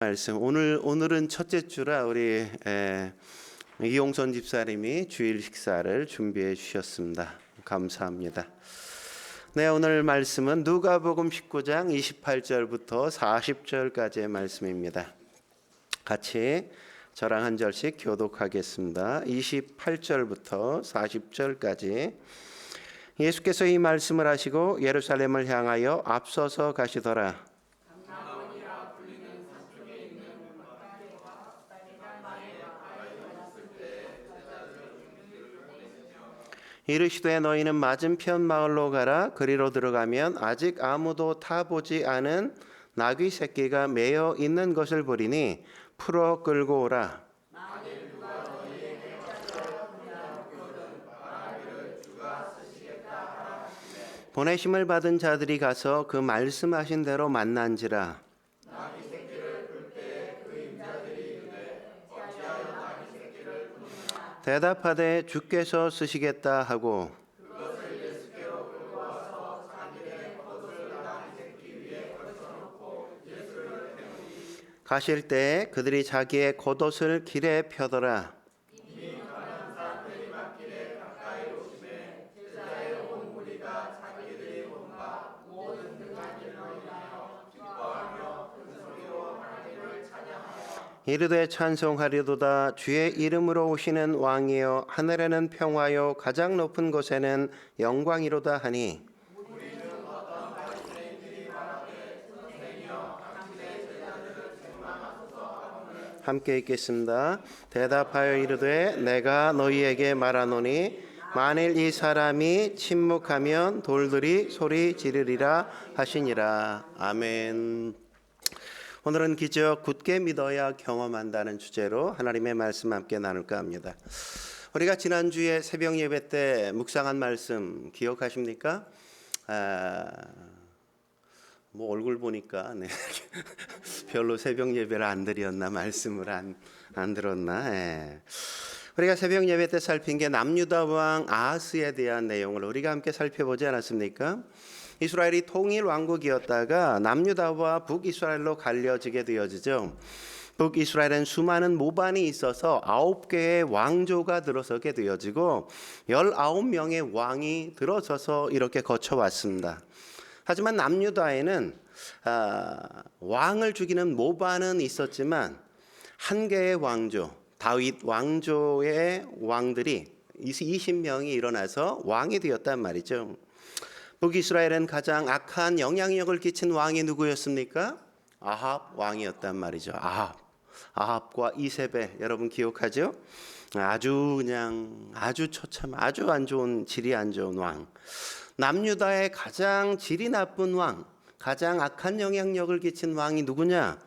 말씀 오늘은 첫째 주라 우리 이용선 집사님이 주일 식사를 준비해 주셨습니다. 감사합니다. 네, 오늘 말씀은 누가복음 19장 28절부터 40절까지의 말씀입니다. 같이 저랑 한 절씩 교독하겠습니다. 28절부터 40절까지 예수께서 이 말씀을 하시고 예루살렘을 향하여 앞서서 가시더라. 이르시되 너희는 맞은편 마을로 가라. 그리로 들어가면 아직 아무도 타보지 않은 나귀 새끼가 매여 있는 것을 보리니 풀어 끌고 오라. 보내심을 받은 자들이 가서 그 말씀하신 대로 만난지라. 대답하되 주께서 쓰시겠다 하고 가실 때 그들이 자기의 겉옷을 길에 펴더라. 이르되 찬송하리도다. 주의 이름으로 오시는 왕이여, 하늘에는 평화요 가장 높은 곳에는 영광이로다 하니 함께 읽겠습니다. 대답하여 이르되 내가 너희에게 말하노니 만일 이 사람이 침묵하면 돌들이 소리 지르리라 하시니라. 아멘. 오늘은 기적 굳게 믿어야 경험한다는 주제로 하나님의 말씀 함께 나눌까 합니다. 우리가 지난주에 새벽 예배 때 묵상한 말씀 기억하십니까? 뭐 얼굴 보니까 별로 새벽 예배를 안 드렸나, 말씀을 안 들었나. 우리가 새벽 예배 때 살핀 게 남유다 왕 아하스에 대한 내용을 우리가 함께 살펴보지 않았습니까? 이스라엘이 통일 왕국이었다가 남유다와 북이스라엘로 갈려지게 되어지죠. 북이스라엘은 수많은 모반이 있어서 9개의 왕조가 들어서게 되어지고 19명의 왕이 들어서서 이렇게 거쳐왔습니다. 하지만 남유다에는 왕을 죽이는 모반은 있었지만 한 개의 왕조, 다윗 왕조의 왕들이 20명이 일어나서 왕이 되었단 말이죠. 북이스라엘은 가장 악한 영향력을 끼친 왕이 누구였습니까? 아합 왕이었단 말이죠. 아합과 이세벨, 여러분 기억하죠? 아주 처참, 아주 안 좋은, 질이 안 좋은 왕. 남유다의 가장 질이 나쁜 왕, 가장 악한 영향력을 끼친 왕이 누구냐?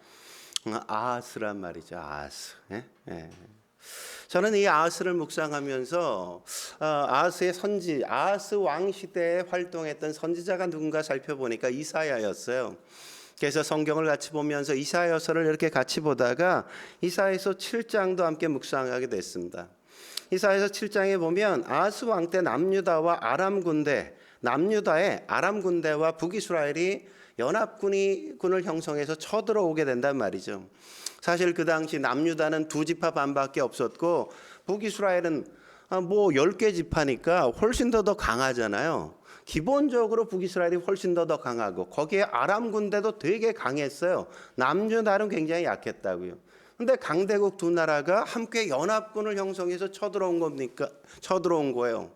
아하스란 말이죠. 아하스. 저는 이 아하스를 묵상하면서 아하스의 아하스 왕 시대에 활동했던 선지자가 누군가 살펴보니까 이사야였어요. 그래서 성경을 같이 보면서 이사야서를 이렇게 같이 보다가 이사야서 7장도 함께 묵상하게 됐습니다. 이사야서 7장에 보면 아하스 왕 때 남유다의 아람 군대와 북이스라엘이 연합군을 형성해서 쳐들어오게 된단 말이죠. 사실 그 당시 남유다는 2지파 반밖에 없었고 북이스라엘은 10개 지파니까 훨씬 더 강하잖아요. 기본적으로 북이스라엘이 훨씬 더 강하고 거기에 아람 군대도 되게 강했어요. 남유다는 굉장히 약했다고요. 근데 강대국 두 나라가 함께 연합군을 형성해서 쳐들어온 거예요.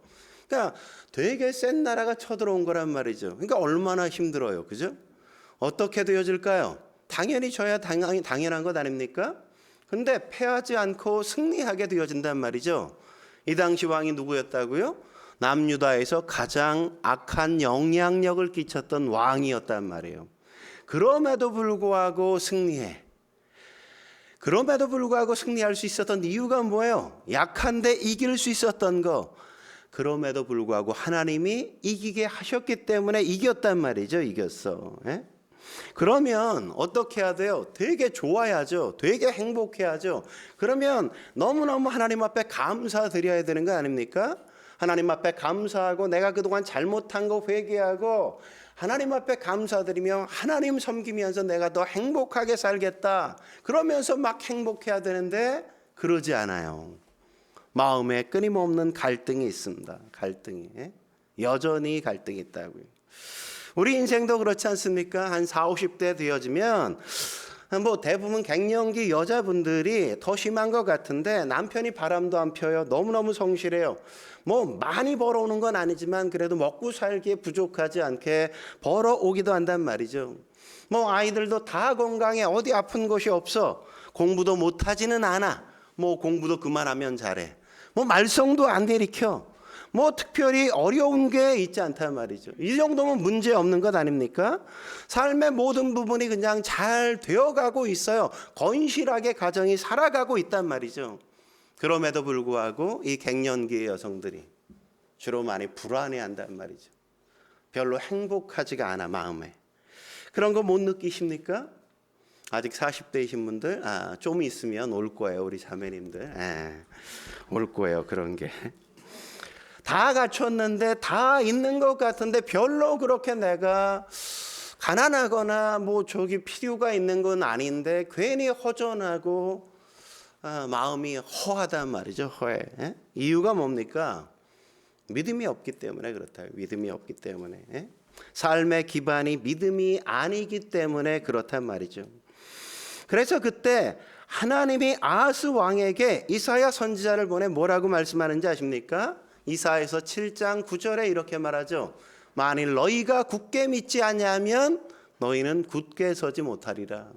그러니까 되게 센 나라가 쳐들어온 거란 말이죠. 그러니까 얼마나 힘들어요. 그죠? 어떻게 되어질까요? 당연히 져야 당연한 것 아닙니까? 근데 패하지 않고 승리하게 되어진단 말이죠. 이 당시 왕이 누구였다고요? 남유다에서 가장 악한 영향력을 끼쳤던 왕이었단 말이에요. 그럼에도 불구하고 승리할 수 있었던 이유가 뭐예요? 약한데 이길 수 있었던 거. 그럼에도 불구하고 하나님이 이기게 하셨기 때문에 이겼단 말이죠. 이겼어. 그러면 어떻게 해야 돼요? 되게 좋아야죠. 되게 행복해야죠. 그러면 너무너무 하나님 앞에 감사드려야 되는 거 아닙니까? 하나님 앞에 감사하고 내가 그동안 잘못한 거 회개하고 하나님 앞에 감사드리며 하나님 섬기면서 내가 더 행복하게 살겠다. 그러면서 막 행복해야 되는데 그러지 않아요. 마음에 끊임없는 갈등이 있습니다. 갈등이. 여전히 갈등이 있다고요. 우리 인생도 그렇지 않습니까? 한 40, 50대 되어지면 뭐 대부분 갱년기 여자분들이 더 심한 것 같은데 남편이 바람도 안 펴요. 너무너무 성실해요. 뭐 많이 벌어오는 건 아니지만 그래도 먹고 살기에 부족하지 않게 벌어오기도 한단 말이죠. 뭐 아이들도 다 건강해. 어디 아픈 곳이 없어. 공부도 못하지는 않아. 뭐 공부도 그만하면 잘해. 뭐 말썽도 안 일으켜. 뭐 특별히 어려운 게 있지 않단 말이죠. 이 정도면 문제 없는 것 아닙니까? 삶의 모든 부분이 그냥 잘 되어가고 있어요. 건실하게 가정이 살아가고 있단 말이죠. 그럼에도 불구하고 이 갱년기의 여성들이 주로 많이 불안해한단 말이죠. 별로 행복하지가 않아 마음에. 그런 거 못 느끼십니까? 아직 40대이신 분들 좀 있으면 올 거예요. 우리 자매님들 올 거예요. 그런 게. 다 갖췄는데 다 있는 것 같은데 별로 그렇게 내가 가난하거나 뭐 저기 필요가 있는 건 아닌데 괜히 허전하고 마음이 허하단 말이죠. 허해. 이유가 뭡니까? 믿음이 없기 때문에 그렇다. 믿음이 없기 때문에. 삶의 기반이 믿음이 아니기 때문에 그렇단 말이죠. 그래서 그때 하나님이 아하스 왕에게 이사야 선지자를 보내 뭐라고 말씀하는지 아십니까? 이사야서 7장 9절에 이렇게 말하죠. 만일 너희가 굳게 믿지 아니하면 너희는 굳게 서지 못하리라.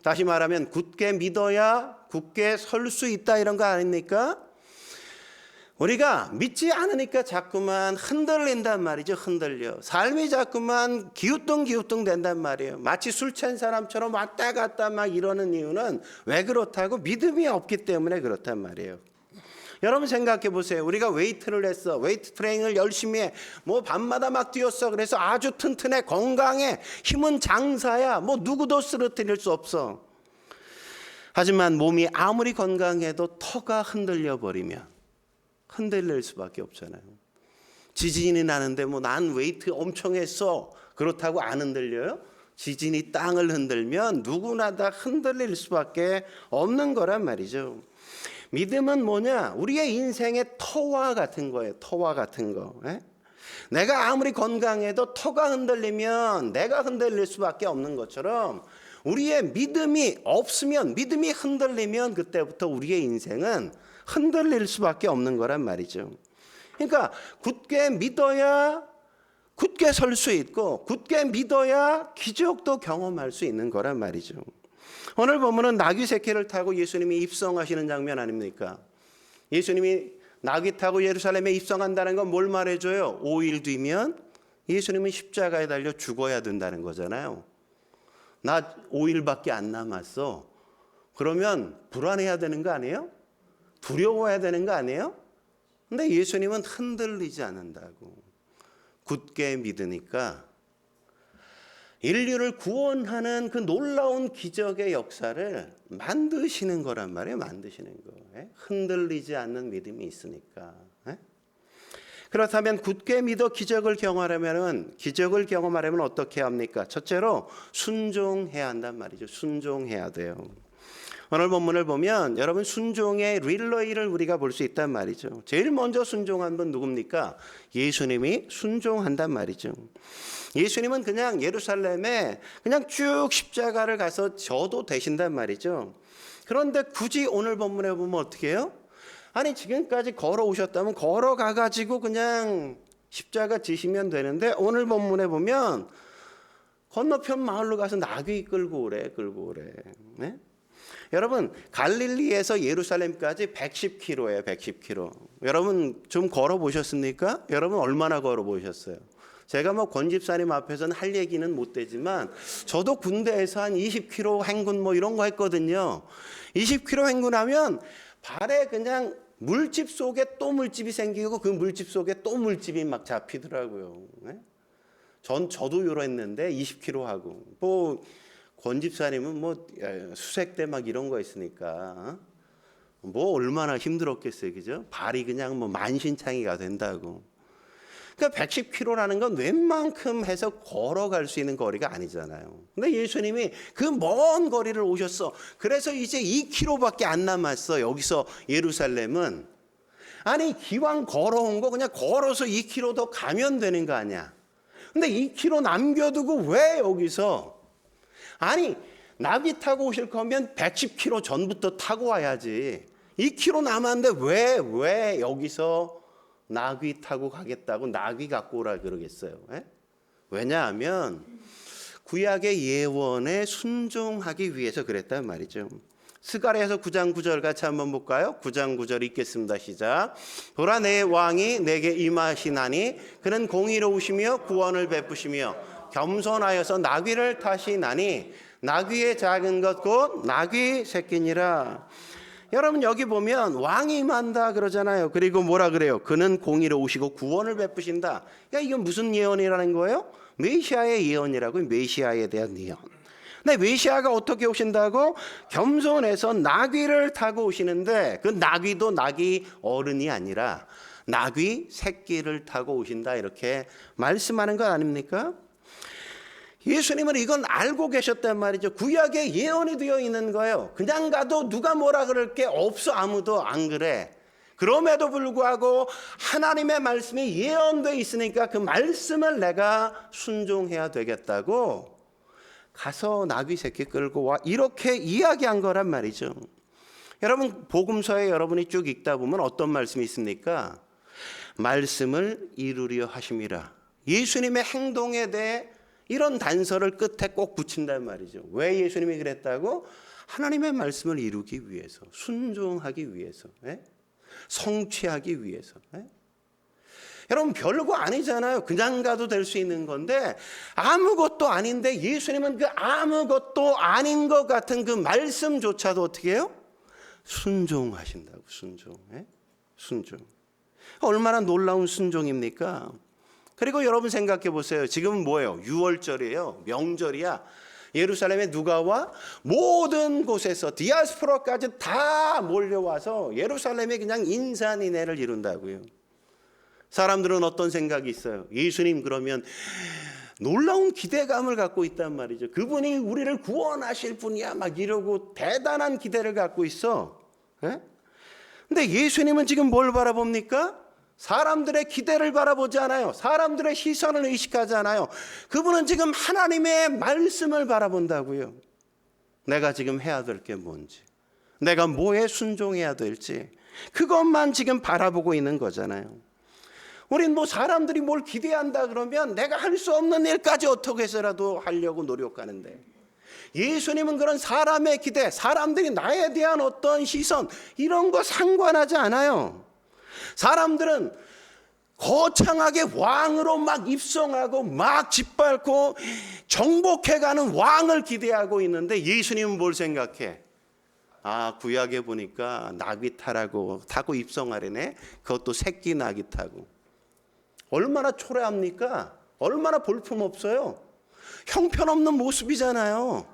다시 말하면 굳게 믿어야 굳게 설 수 있다 이런 거 아닙니까? 우리가 믿지 않으니까 자꾸만 흔들린단 말이죠. 흔들려. 삶이 자꾸만 기우뚱기우뚱 된단 말이에요. 마치 술 취한 사람처럼 왔다 갔다 막 이러는 이유는 왜 그렇다고? 믿음이 없기 때문에 그렇단 말이에요. 여러분 생각해 보세요. 우리가 웨이트를 했어. 웨이트 트레이닝을 열심히 해. 뭐 밤마다 막 뛰었어. 그래서 아주 튼튼해. 건강해. 힘은 장사야. 뭐 누구도 쓰러뜨릴 수 없어. 하지만 몸이 아무리 건강해도 터가 흔들려 버리면 흔들릴 수밖에 없잖아요. 지진이 나는데 뭐 난 웨이트 엄청 했어. 그렇다고 안 흔들려요? 지진이 땅을 흔들면 누구나 다 흔들릴 수밖에 없는 거란 말이죠. 믿음은 뭐냐? 우리의 인생의 터와 같은 거예요. 터와 같은 거. 내가 아무리 건강해도 터가 흔들리면 내가 흔들릴 수밖에 없는 것처럼 우리의 믿음이 없으면, 믿음이 흔들리면 그때부터 우리의 인생은 흔들릴 수밖에 없는 거란 말이죠. 그러니까 굳게 믿어야 굳게 설 수 있고 굳게 믿어야 기적도 경험할 수 있는 거란 말이죠. 오늘 보면은 나귀 새끼를 타고 예수님이 입성하시는 장면 아닙니까? 예수님이 나귀 타고 예루살렘에 입성한다는 건 뭘 말해줘요? 5일 뒤면 예수님은 십자가에 달려 죽어야 된다는 거잖아요. 나 5일밖에 안 남았어. 그러면 불안해야 되는 거 아니에요? 두려워해야 되는 거 아니에요? 근데 예수님은 흔들리지 않는다고. 굳게 믿으니까 인류를 구원하는 그 놀라운 기적의 역사를 만드시는 거란 말이에요. 만드시는 거. 흔들리지 않는 믿음이 있으니까. 그렇다면 굳게 믿어 기적을 경험하려면 어떻게 합니까? 첫째로 순종해야 한단 말이죠. 순종해야 돼요. 오늘 본문을 보면 여러분 순종의 릴레이를 우리가 볼 수 있단 말이죠. 제일 먼저 순종한 분 누굽니까? 예수님이 순종한단 말이죠. 예수님은 그냥 예루살렘에 그냥 쭉 십자가를 가서 져도 되신단 말이죠. 그런데 굳이 오늘 본문에 보면 어떻게 해요? 아니 지금까지 걸어오셨다면 걸어가가지고 그냥 십자가 지시면 되는데 오늘 본문에 보면 건너편 마을로 가서 나귀 끌고 오래. 네? 여러분 갈릴리에서 예루살렘까지 110km예요. 110km. 여러분 좀 걸어보셨습니까? 여러분 얼마나 걸어보셨어요? 제가 뭐 권집사님 앞에서는 할 얘기는 못 되지만 저도 군대에서 한 20km 행군 뭐 이런 거 했거든요. 20km 행군하면 발에 그냥 물집 속에 또 물집이 생기고 그 물집 속에 또 물집이 막 잡히더라고요. 저도 요랬는데 20km 하고 뭐 권집사님은 뭐 수색대 막 이런 거 있으니까 뭐 얼마나 힘들었겠어요, 그죠? 발이 그냥 뭐 만신창이가 된다고. 그러니까 110km라는 건 웬만큼 해서 걸어갈 수 있는 거리가 아니잖아요. 근데 예수님이 그 먼 거리를 오셨어. 그래서 이제 2km밖에 안 남았어. 여기서 예루살렘은. 아니 기왕 걸어온 거 그냥 걸어서 2km 더 가면 되는 거 아니야. 근데 2km 남겨두고 왜 여기서? 아니 나귀 타고 오실 거면 110km 전부터 타고 와야지. 2km 남았는데 왜 여기서 나귀 타고 가겠다고 나귀 갖고 오라 그러겠어요? 에? 왜냐하면 구약의 예언에 순종하기 위해서 그랬단 말이죠. 스가랴서 9장 9절 같이 한번 볼까요? 9장 9절 읽겠습니다. 시작. 보라 내 왕이 내게 임하시나니 그는 공의로우시며 구원을 베푸시며 겸손하여서 나귀를 타시나니 나귀의 작은 것 곧 나귀 새끼니라. 여러분 여기 보면 왕이 임한다 그러잖아요. 그리고 뭐라 그래요? 그는 공의로우시고 구원을 베푸신다. 야 이건 무슨 예언이라는 거예요? 메시아의 예언이라고. 메시아에 대한 예언. 근데 메시아가 어떻게 오신다고? 겸손해서 나귀를 타고 오시는데 그 나귀도 나귀 어른이 아니라 나귀 새끼를 타고 오신다 이렇게 말씀하는 것 아닙니까? 예수님은 이건 알고 계셨단 말이죠. 구약에 예언이 되어 있는 거예요. 그냥 가도 누가 뭐라 그럴 게 없어. 아무도 안 그래. 그럼에도 불구하고 하나님의 말씀이 예언되어 있으니까 그 말씀을 내가 순종해야 되겠다고 가서 나귀 새끼 끌고 와 이렇게 이야기한 거란 말이죠. 여러분 복음서에 여러분이 쭉 읽다 보면 어떤 말씀이 있습니까? 말씀을 이루려 하심이라. 예수님의 행동에 대해 이런 단서를 끝에 꼭 붙인단 말이죠. 왜 예수님이 그랬다고? 하나님의 말씀을 이루기 위해서, 순종하기 위해서, 성취하기 위해서. 여러분 별거 아니잖아요. 그냥 가도 될 수 있는 건데 아무것도 아닌데 예수님은 그 아무것도 아닌 것 같은 그 말씀조차도 어떻게 해요? 순종하신다고. 순종. 얼마나 놀라운 순종입니까? 그리고 여러분 생각해 보세요. 지금은 뭐예요? 6월절이에요. 명절이야. 예루살렘에 누가 와? 모든 곳에서 디아스포라까지 다 몰려와서 예루살렘에 그냥 인산인해를 이룬다고요. 사람들은 어떤 생각이 있어요? 예수님 그러면 놀라운 기대감을 갖고 있단 말이죠. 그분이 우리를 구원하실 분이야 막 이러고 대단한 기대를 갖고 있어. 근데 예수님은 지금 뭘 바라봅니까? 사람들의 기대를 바라보지 않아요. 사람들의 시선을 의식하지 않아요. 그분은 지금 하나님의 말씀을 바라본다고요. 내가 지금 해야 될 게 뭔지, 내가 뭐에 순종해야 될지 그것만 지금 바라보고 있는 거잖아요. 우린 뭐 사람들이 뭘 기대한다 그러면 내가 할 수 없는 일까지 어떻게 해서라도 하려고 노력하는데 예수님은 그런 사람의 기대, 사람들이 나에 대한 어떤 시선 이런 거 상관하지 않아요. 사람들은 거창하게 왕으로 막 입성하고 막 짓밟고 정복해가는 왕을 기대하고 있는데 예수님은 뭘 생각해? 아 구약에 보니까 나귀 타고 입성하려네. 그것도 새끼 나귀 타고. 얼마나 초라합니까? 얼마나 볼품없어요. 형편없는 모습이잖아요.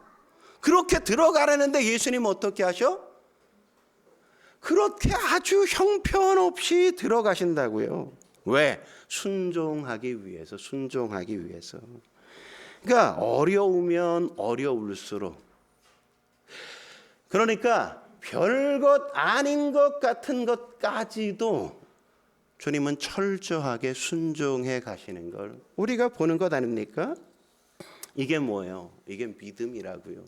그렇게 들어가려는데 예수님 어떻게 하셔? 그렇게 아주 형편없이 들어가신다고요. 왜? 순종하기 위해서. 그러니까 어려우면 어려울수록, 그러니까 별것 아닌 것 같은 것까지도 주님은 철저하게 순종해 가시는 걸 우리가 보는 것 아닙니까? 이게 뭐예요? 이게 믿음이라고요.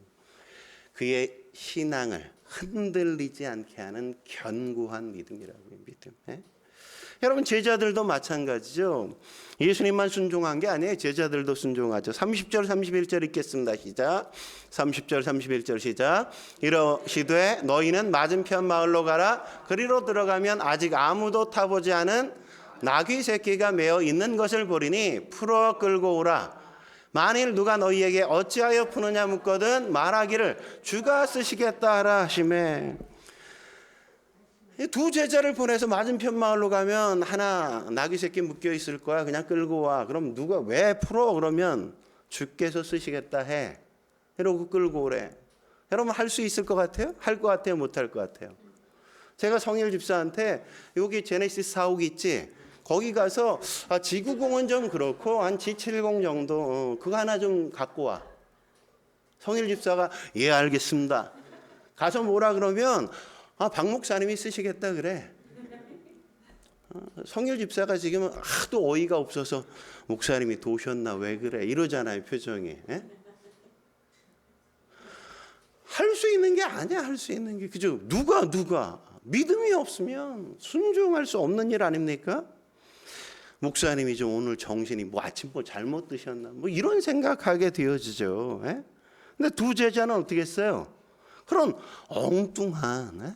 그의 신앙을 흔들리지 않게 하는 견고한 믿음이라고요. 믿음. 여러분 제자들도 마찬가지죠. 예수님만 순종한 게 아니에요. 제자들도 순종하죠. 30절 31절 읽겠습니다. 시작. 30절 31절 시작. 이러시되 너희는 맞은편 마을로 가라. 그리로 들어가면 아직 아무도 타보지 않은 나귀 새끼가 매어 있는 것을 보리니 풀어 끌고 오라. 만일 누가 너희에게 어찌하여 푸느냐 묻거든 말하기를 주가 쓰시겠다 하라 하시매. 두 제자를 보내서 맞은편 마을로 가면 하나 나귀 새끼 묶여 있을 거야. 그냥 끌고 와. 그럼 누가 왜 풀어? 그러면 주께서 쓰시겠다 해. 이러고 끌고 오래. 여러분 할 수 있을 것 같아요? 할 것 같아요? 못 할 것 같아요? 제가 성일 집사한테 여기 제네시스 사옥 있지? 거기 가서 지구공은 좀 그렇고 한 G70 정도 그거 하나 좀 갖고 와. 성일 집사가 예 알겠습니다. 가서 뭐라 그러면 박 목사님이 쓰시겠다 그래. 성일 집사가 지금 하도 어이가 없어서 목사님이 도셨나 왜 그래 이러잖아요 표정이. 할 수 있는 게 아니야. 할 수 있는 게 그죠. 누가 믿음이 없으면 순종할 수 없는 일 아닙니까? 목사님이 좀 오늘 정신이 뭐 아침 뭐 잘못 드셨나 뭐 이런 생각하게 되어지죠. 근데 두 제자는 어떻게 했어요? 그런 엉뚱한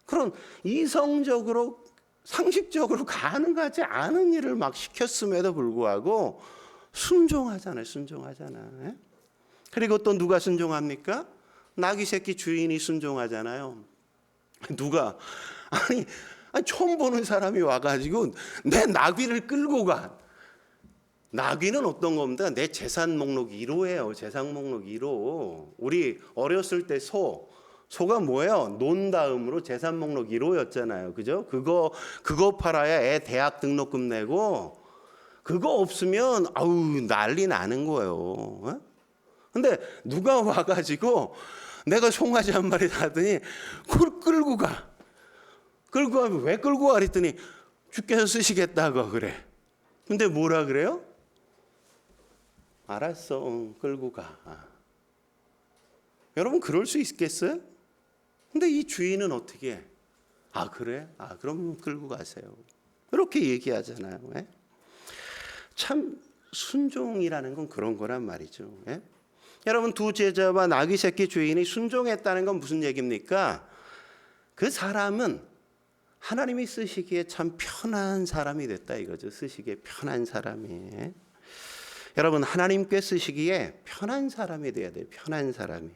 그런 이성적으로 상식적으로 가능하지 않은 일을 막 시켰음에도 불구하고 순종하잖아요. 그리고 또 누가 순종합니까? 나귀 새끼 주인이 순종하잖아요. 누가 아니 처음 보는 사람이 와가지고 내 나귀를 끌고 가. 나귀는 어떤 겁니까? 내 재산 목록 1호예요. 재산 목록 1호. 우리 어렸을 때 소가 뭐예요? 논 다음으로 재산 목록 1호였잖아요. 그죠? 그거 팔아야 애 대학 등록금 내고 그거 없으면 아우 난리 나는 거예요. 근데 누가 와가지고 내가 송아지 한 마리 사더니 그걸 끌고 가. 끌고 가면 왜 끌고 가 그랬더니 주께서 쓰시겠다고 그래. 근데 뭐라 그래요? 알았어. 끌고 가. 여러분 그럴 수 있겠어요? 근데 이 주인은 어떻게 해? 그래? 그럼 끌고 가세요. 이렇게 얘기하잖아요. 참 순종이라는 건 그런 거란 말이죠. 여러분 두 제자와 나귀 새끼 주인이 순종했다는 건 무슨 얘기입니까? 그 사람은 하나님이 쓰시기에 참 편한 사람이 됐다 이거죠. 쓰시기에 편한 사람이. 여러분 하나님께 쓰시기에 편한 사람이 돼야 돼요. 편한 사람이.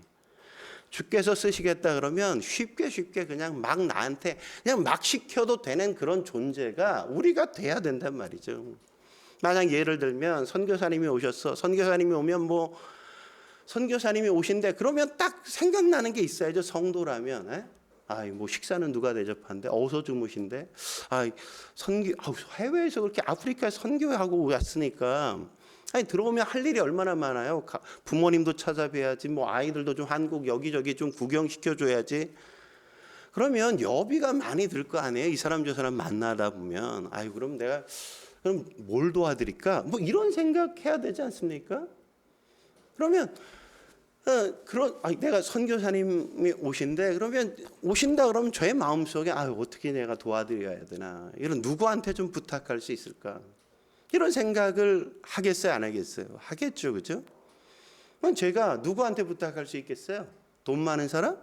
주께서 쓰시겠다 그러면 쉽게 그냥 막 나한테 그냥 막 시켜도 되는 그런 존재가 우리가 돼야 된단 말이죠. 만약 예를 들면 선교사님이 오셨어. 선교사님이 오면 선교사님이 오신대. 그러면 딱 생각나는 게 있어야죠. 성도라면. 뭐 식사는 누가 대접한대? 어디서 주무신대? 해외에서 그렇게 아프리카에 선교하고 왔으니까 들어오면 할 일이 얼마나 많아요. 부모님도 찾아뵈야지. 아이들도 좀 한국 여기저기 좀 구경시켜줘야지. 그러면 여비가 많이 들 거 아니에요. 이 사람 저 사람 만나다 보면 그럼 내가 뭘 도와드릴까? 이런 생각해야 되지 않습니까? 그러면 내가 선교사님이 오신대. 그러면 오신다 그러면 저의 마음속에 어떻게 내가 도와드려야 되나? 이런 누구한테 좀 부탁할 수 있을까? 이런 생각을 하겠어요, 안 하겠어요? 하겠죠, 그죠? 그럼 제가 누구한테 부탁할 수 있겠어요? 돈 많은 사람?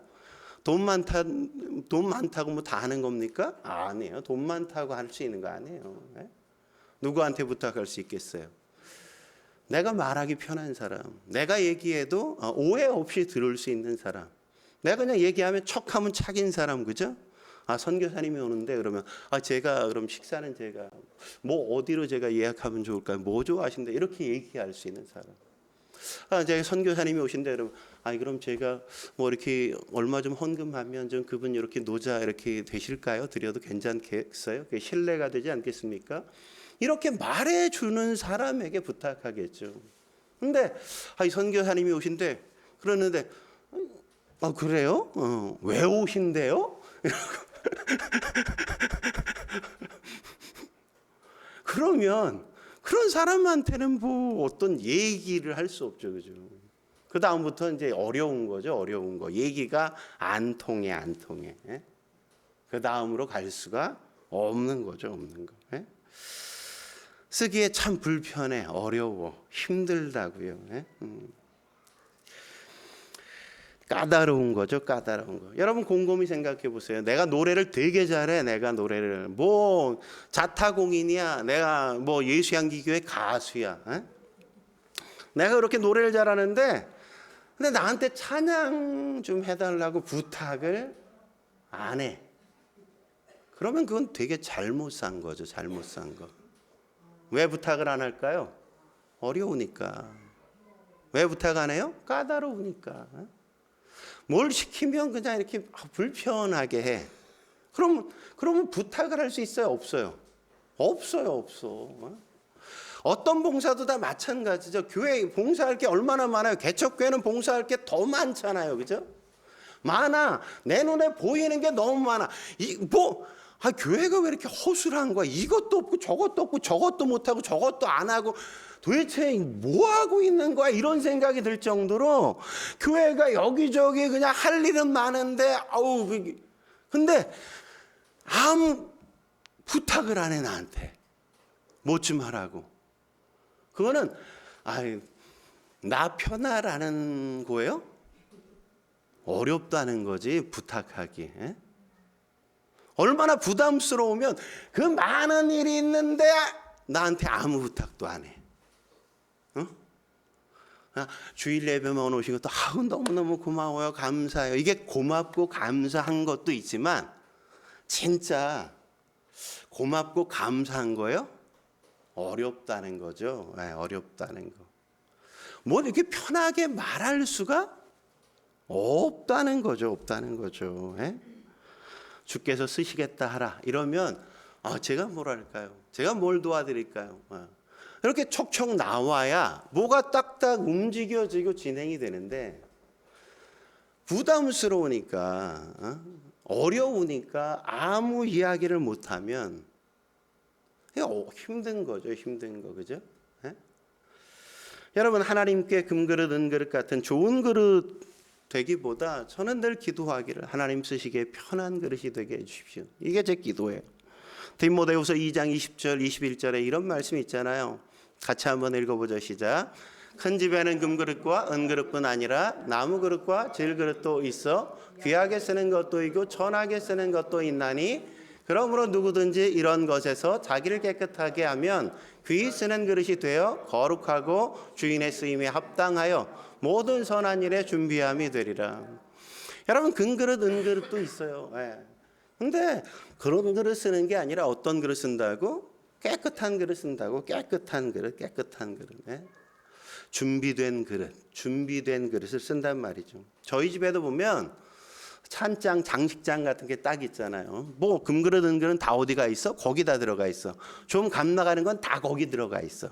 돈 많다고 다 하는 겁니까? 아니에요. 돈 많다고 할 수 있는 거 아니에요. 누구한테 부탁할 수 있겠어요? 내가 말하기 편한 사람, 내가 얘기해도 오해 없이 들을 수 있는 사람, 내가 그냥 얘기하면 척하면 착인 사람, 그죠? 선교사님이 오는데 그러면 제가 그럼 식사는 제가 어디로 제가 예약하면 좋을까요? 뭐 좋아하신대? 이렇게 얘기할 수 있는 사람. 제가 선교사님이 오신대 그러면 그럼 제가 이렇게 얼마 좀 헌금하면 좀 그분 이렇게 노자 이렇게 되실까요? 드려도 괜찮겠어요? 그게 신뢰가 되지 않겠습니까? 이렇게 말해주는 사람에게 부탁하겠죠. 근데 선교사님이 오신대 그러는데 그래요? 왜 오신대요? 그러면 그런 사람한테는 어떤 얘기를 할 수 없죠, 그죠? 그 다음부터 이제 어려운 거죠, 어려운 거. 얘기가 안 통해. 그 다음으로 갈 수가 없는 거죠, 없는 거. 쓰기에 참 불편해, 어려워, 힘들다고요. 까다로운 거죠, 까다로운 거. 여러분 곰곰이 생각해 보세요. 내가 노래를 되게 잘해. 내가 노래를 자타공인이야. 내가 예수향기교회 가수야. 내가 그렇게 노래를 잘하는데 근데 나한테 찬양 좀 해달라고 부탁을 안 해. 그러면 그건 되게 잘못 산 거죠, 잘못 산 거. 왜 부탁을 안 할까요? 어려우니까. 왜 부탁 안 해요? 까다로우니까. 뭘 시키면 그냥 이렇게 불편하게 해. 그러면 부탁을 할 수 있어요? 없어요? 없어요, 없어. 어떤 봉사도 다 마찬가지죠. 교회 봉사할 게 얼마나 많아요. 개척교회는 봉사할 게 더 많잖아요, 그죠? 많아. 내 눈에 보이는 게 너무 많아. 교회가 왜 이렇게 허술한 거야? 이것도 없고 저것도 없고 저것도 못하고 저것도 안 하고 도대체 뭐 하고 있는 거야? 이런 생각이 들 정도로 교회가 여기저기 그냥 할 일은 많은데 근데 아무 부탁을 안 해 나한테. 뭐 좀 하라고. 그거는 나 편하라는 거예요? 어렵다는 거지 부탁하기. 에? 얼마나 부담스러우면 그 많은 일이 있는데 나한테 아무 부탁도 안 해. 주일 예배만 오신 것도 너무너무 고마워요. 감사해요. 이게 고맙고 감사한 것도 있지만 진짜 고맙고 감사한 거예요? 어렵다는 거죠. 네, 어렵다는 거. 뭐 이렇게 편하게 말할 수가 없다는 거죠. 없다는 거죠. 네? 주께서 쓰시겠다 하라 이러면 제가 뭘 할까요? 제가 뭘 도와드릴까요? 이렇게 척척 나와야 뭐가 딱딱 움직여지고 진행이 되는데 부담스러우니까 어려우니까 아무 이야기를 못하면 힘든 거죠. 힘든 거. 그죠? 네? 여러분 하나님께 금그릇 은그릇 같은 좋은 그릇 되기보다 저는 늘 기도하기를 하나님 쓰시기에 편한 그릇이 되게 해주십시오. 이게 제 기도예요. 디모데후서 2장 20절 21절에 이런 말씀이 있잖아요. 같이 한번 읽어보죠. 시작. 큰 집에는 금그릇과 은그릇뿐 아니라 나무그릇과 질그릇도 있어 귀하게 쓰는 것도 있고 천하게 쓰는 것도 있나니 그러므로 누구든지 이런 것에서 자기를 깨끗하게 하면 귀히 쓰는 그릇이 되어 거룩하고 주인의 쓰임에 합당하여 모든 선한 일에 준비함이 되리라. 여러분 금그릇 은그릇도 있어요. 근데 그런 그릇 쓰는 게 아니라 어떤 그릇 쓴다고? 깨끗한 그릇 쓴다고. 깨끗한 그릇. 준비된 그릇을 쓴단 말이죠. 저희 집에도 보면 찬장, 장식장 같은 게 딱 있잖아요. 뭐 금그릇 은그릇은 다 어디가 있어? 거기다 들어가 있어. 좀 값 나가는 건 다 거기 들어가 있어.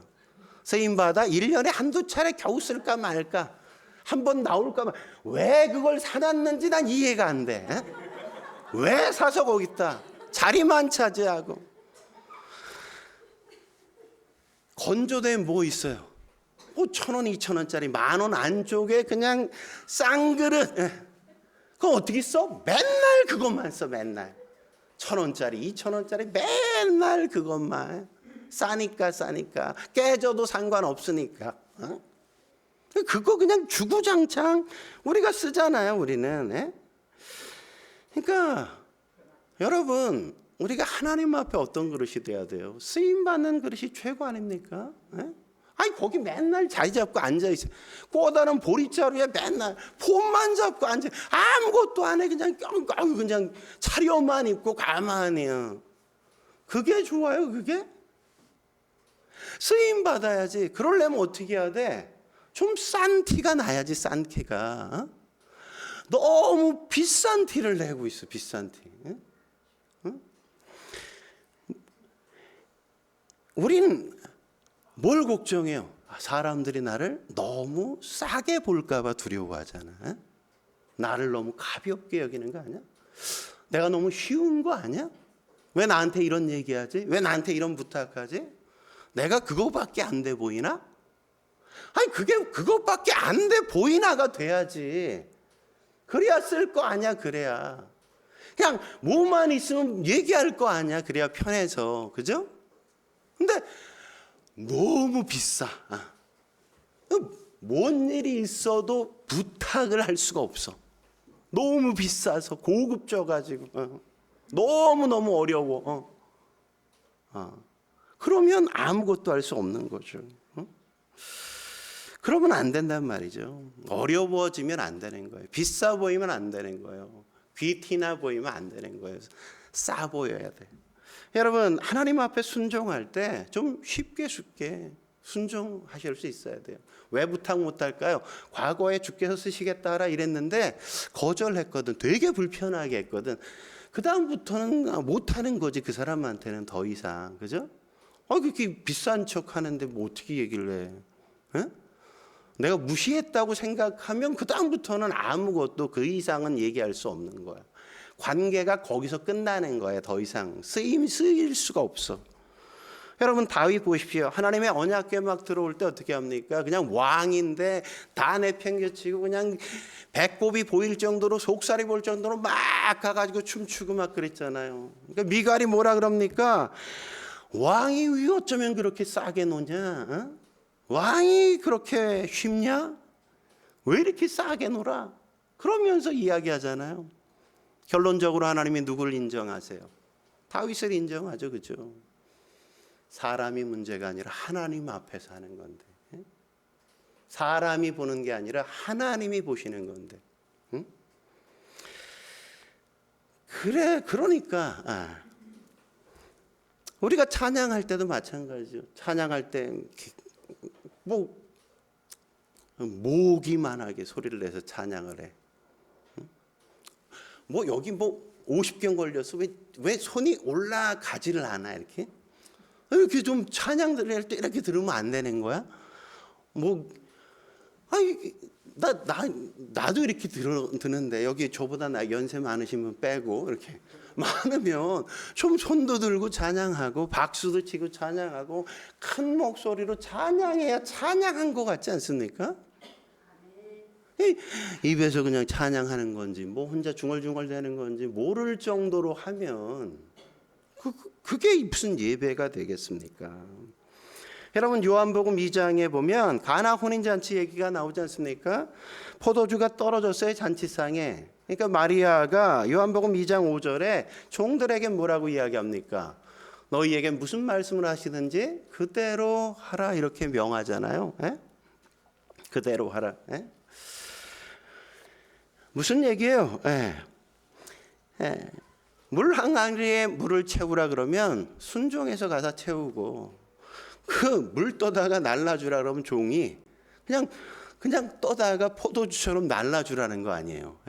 쓰임받아 1년에 한두 차례 겨우 쓸까 말까. 한 번 나올까 말까. 왜 그걸 사놨는지 난 이해가 안 돼. 왜 사서 거기다 자리만 차지하고. 건조대에 뭐 있어요? 1,000원, 2,000원짜리 10,000원 안쪽에 그냥 쌍그릇. 그거 어떻게 써? 맨날 그것만 써. 맨날 1,000원짜리 2,000원짜리 맨날 그것만. 싸니까 깨져도 상관없으니까. 그거 그냥 주구장창 우리가 쓰잖아요. 우리는. 그러니까 여러분 우리가 하나님 앞에 어떤 그릇이 돼야 돼요? 쓰임받는 그릇이 최고 아닙니까? 거기 맨날 자리 잡고 앉아있어요. 꼬다른 보리자루에 맨날 폰만 잡고 앉아. 아무것도 안 해. 그냥 차려만 입고 가만히요. 그게 좋아요, 그게? 쓰임받아야지. 그러려면 어떻게 해야 돼? 좀 싼 티가 나야지, 싼 티가. 너무 비싼 티를 내고 있어, 비싼 티. 우린 뭘 걱정해요? 사람들이 나를 너무 싸게 볼까 봐 두려워하잖아. 나를 너무 가볍게 여기는 거 아니야? 내가 너무 쉬운 거 아니야? 왜 나한테 이런 얘기하지? 왜 나한테 이런 부탁하지? 내가 그거밖에 안 돼 보이나? 그게 그것밖에 안 돼 보이나가 돼야지. 그래야 쓸 거 아니야. 그래야 그냥 뭐만 있으면 얘기할 거 아니야. 그래야 편해서. 그죠? 근데 너무 비싸. 뭔 일이 있어도 부탁을 할 수가 없어. 너무 비싸서 고급져가지고 너무너무 어려워. 그러면 아무것도 할 수 없는 거죠. 그러면 안 된단 말이죠. 어려워지면 안 되는 거예요. 비싸 보이면 안 되는 거예요. 귀티나 보이면 안 되는 거예요. 싸 보여야 돼. 여러분 하나님 앞에 순종할 때 좀 쉽게 순종하실 수 있어야 돼요. 왜 부탁 못할까요? 과거에 주께서 쓰시겠다 하라 이랬는데 거절했거든. 되게 불편하게 했거든. 그 다음부터는 못하는 거지. 그 사람한테는 더 이상. 그죠? 그렇게 비싼 척 하는데 뭐 어떻게 얘기를 해? 에? 내가 무시했다고 생각하면 그 다음부터는 아무것도 그 이상은 얘기할 수 없는 거야. 관계가 거기서 끝나는 거야. 더 이상 쓰일 수가 없어. 여러분 다윗 보십시오. 하나님의 언약궤 막 들어올 때 어떻게 합니까? 그냥 왕인데 다 내팽개치고 그냥 배꼽이 보일 정도로 속살이 볼 정도로 막 가가지고 춤추고 막 그랬잖아요. 그러니까 미갈이 뭐라 그럽니까? 왕이 왜 어쩌면 그렇게 싸게 노냐? 어? 왕이 그렇게 쉽냐? 왜 이렇게 싸게 놀아? 그러면서 이야기하잖아요. 결론적으로 하나님이 누굴 인정하세요? 다윗을 인정하죠. 그죠? 사람이 문제가 아니라 하나님 앞에서 하는 건데, 사람이 보는 게 아니라 하나님이 보시는 건데, 그러니까 우리가 찬양할 때도 마찬가지죠. 찬양할 때 뭐 모기만하게 소리를 내서 찬양을 해. 뭐 여기 뭐 50견 걸렸어. 왜 손이 올라가지를 않아 이렇게? 이렇게 좀 찬양들 할 때 이렇게 들으면 안 되는 거야? 나도 이렇게 드는데 여기 저보다 연세 많으신 분 빼고 이렇게 많으면 좀 손도 들고 찬양하고 박수도 치고 찬양하고 큰 목소리로 찬양해야 찬양한 것 같지 않습니까? 입에서 그냥 찬양하는 건지 뭐 혼자 중얼중얼 대는 건지 모를 정도로 하면 그게 무슨 예배가 되겠습니까? 여러분 요한복음 2장에 보면 가나 혼인잔치 얘기가 나오지 않습니까? 포도주가 떨어졌어요 잔치상에. 그러니까 마리아가 요한복음 2장 5절에 종들에게 뭐라고 이야기합니까? 너희에게 무슨 말씀을 하시든지 그대로 하라 이렇게 명하잖아요. 에? 그대로 하라. 에? 무슨 얘기예요? 물 항아리에 물을 채우라 그러면 순종해서 가서 채우고 그 물 떠다가 날라주라 그러면 종이 그냥 떠다가 포도주처럼 날라주라는 거 아니에요.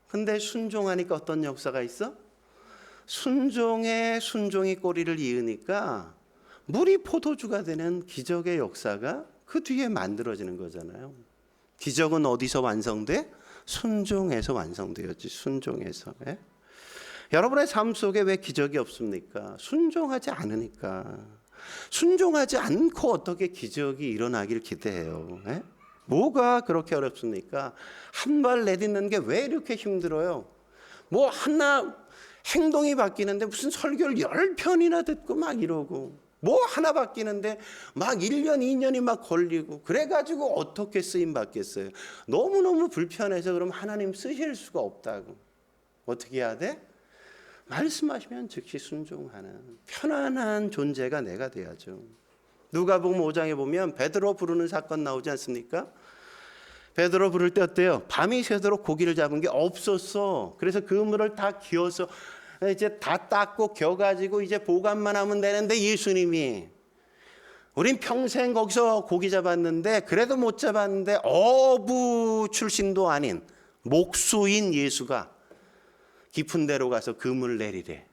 근데 순종하니까 어떤 역사가 있어? 순종이 꼬리를 이으니까 물이 포도주가 되는 기적의 역사가 그 뒤에 만들어지는 거잖아요. 기적은 어디서 완성돼? 순종에서 완성되었지. 순종에서. 여러분의 삶 속에 왜 기적이 없습니까? 순종하지 않으니까. 순종하지 않고 어떻게 기적이 일어나길 기대해요? 뭐가 그렇게 어렵습니까? 한 발 내딛는 게 왜 이렇게 힘들어요? 뭐 하나 행동이 바뀌는데 무슨 설교를 10편이나 듣고 막 이러고 뭐 하나 바뀌는데 막 1년 2년이 막 걸리고 그래가지고 어떻게 쓰임 받겠어요? 너무너무 불편해서 그럼 하나님 쓰실 수가 없다고. 어떻게 해야 돼? 말씀하시면 즉시 순종하는 편안한 존재가 내가 돼야죠. 누가복음 5장에 보면 베드로 부르는 사건 나오지 않습니까? 베드로 부를 때 어때요? 밤이 새도록 고기를 잡은 게 없었어. 그래서 그물을 다 기어서 이제 다 닦고 겨가지고 이제 보관만 하면 되는데 예수님이 우린 평생 거기서 고기 잡았는데 그래도 못 잡았는데 어부 출신도 아닌 목수인 예수가 깊은 데로 가서 그물을 내리래.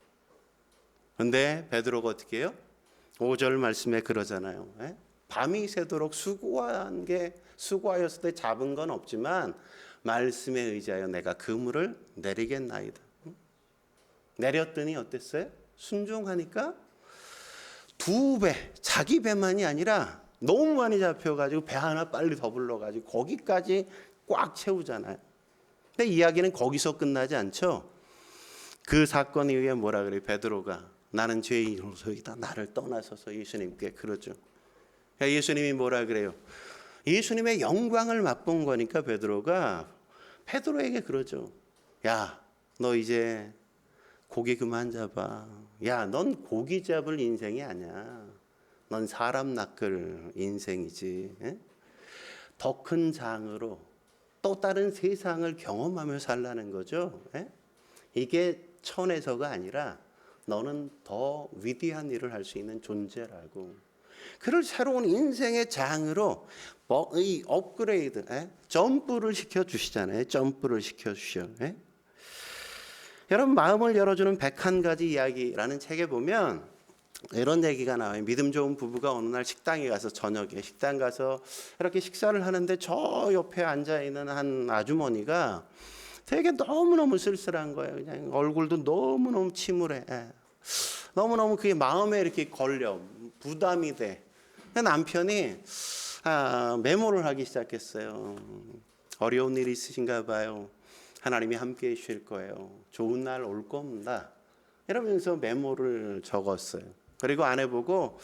그런데 베드로가 어떻게 해요? 5절 말씀에 그러잖아요. 밤이 새도록 수고하였을 때 잡은 건 없지만 말씀에 의지하여 내가 그물을 내리겠나이다. 내렸더니 어땠어요? 순종하니까 2배, 자기 배만이 아니라 너무 많이 잡혀가지고 배 하나 빨리 더 불러가지고 거기까지 꽉 채우잖아요. 근데 이야기는 거기서 끝나지 않죠. 그 사건 이후에 뭐라 그래요? 베드로가 나는 죄인으로서이다. 나를 떠나서서 예수님께 그러죠. 예수님이 뭐라 그래요? 예수님의 영광을 맛본 거니까 베드로에게 그러죠. 야, 너 이제 고기 그만 잡아. 야, 넌 고기 잡을 인생이 아니야. 넌 사람 낚을 인생이지. 더 큰 장으로 또 다른 세상을 경험하며 살라는 거죠. 이게 천에서가 아니라 너는 더 위대한 일을 할 수 있는 존재라고. 그를 새로운 인생의 장으로 이 업그레이드, 점프를 시켜주시잖아요. 점프를 시켜주셔. 여러분 마음을 열어주는 101가지 이야기라는 책에 보면 이런 얘기가 나와요. 믿음 좋은 부부가 어느 날 식당에 가서 저녁에 식당 가서 이렇게 식사를 하는데 저 옆에 앉아 있는 한 아주머니가 되게 너무너무 쓸쓸한 거예요. 그냥 얼굴도 너무너무 침울해. 너무너무 그게 마음에 이렇게 걸려 부담이 돼. 남편이 메모를 하기 시작했어요. 어려운 일이 있으신가 봐요. 하나님이 함께 해주실 거예요. 좋은 날 올 겁니다. 이러면서 메모를 적었어요. 그리고 아내 보고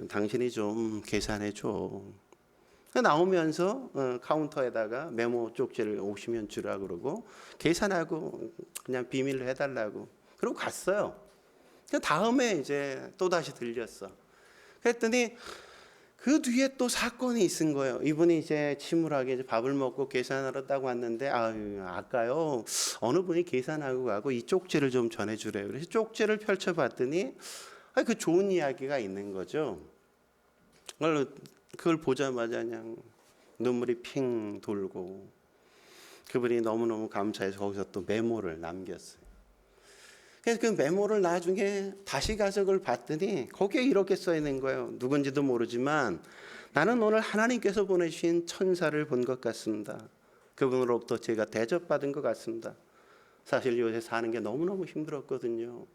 당신이 좀 계산해 줘. 나오면서 카운터에다가 메모 쪽지를 오시면 주라 그러고 계산하고 그냥 비밀로 해달라고 그러고 갔어요. 다음에 이제 또 다시 들렸어. 그랬더니 그 뒤에 또 사건이 있은 거예요. 이분이 이제 침울하게 이제 밥을 먹고 계산하러 딱 왔는데 아까요 어느 분이 계산하고 가고 이 쪽지를 좀 전해주래요. 그래서 쪽지를 펼쳐봤더니 그 좋은 이야기가 있는 거죠. 그걸 보자마자 그냥 눈물이 핑 돌고 그분이 너무너무 감사해서 거기서 또 메모를 남겼어요. 그래서 그 메모를 나중에 다시 가서 그걸 봤더니 거기에 이렇게 써 있는 거예요. 누군지도 모르지만 나는 오늘 하나님께서 보내주신 천사를 본 것 같습니다. 그분으로부터 제가 대접받은 것 같습니다. 사실 요새 사는 게 너무너무 힘들었거든요.